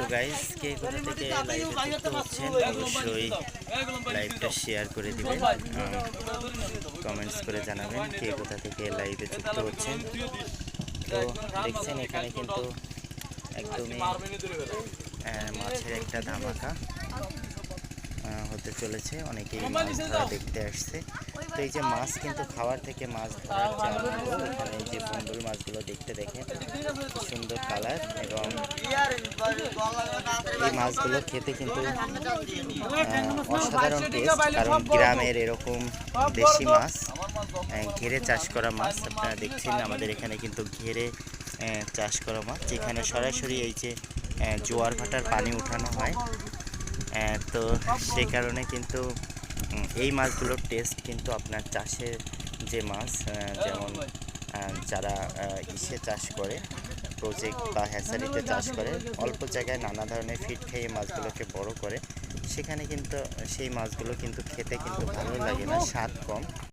তো গাইস, কে কোথা থেকে লাইভে যুক্ত হচ্ছেন অবশ্যই লাইভটা শেয়ার করে দিবেন, কমেন্টস করে জানাবেন কে কোথা থেকে লাইভে যুক্ত হচ্ছেন। তো দেখছেন এখানে কিন্তু একদমই মাছের একটা ধামাকা হতে চলেছে। অনেকেই মাছ ধরা দেখতে আসছে। তো এই যে মাছ কিন্তু খাওয়ার থেকে মাছ ধরার যে আনন্দ, এখানে এই যে বন্ডুল মাছগুলো দেখতে দেখেন সুন্দর কালার, এবং এই মাছগুলো খেতে কিন্তু অসাধারণ টেস্ট। কারণ গ্রামের এরকম দেশি মাছ, ঘেরে চাষ করা মাছ আপনারা দেখছেন। আমাদের এখানে কিন্তু ঘেরে চাষ করা মাছ, যেখানে সরাসরি এই যে জোয়ার ভাটার পানি উঠানো হয়। তো সে কারণে কিন্তু এই মাছগুলোর টেস্ট কিন্তু আপনার চাষের যে মাছ, যেমন যারা ইসে চাষ করে, প্রজেক্ট বা হ্যাচারিতে চাষ করে, অল্প জায়গায় নানা ধরনের ফিড খেয়ে মাছগুলোকে বড় করে, সেখানে কিন্তু সেই মাছগুলো কিন্তু খেতে কিন্তু ভালো লাগে না, স্বাদ কম।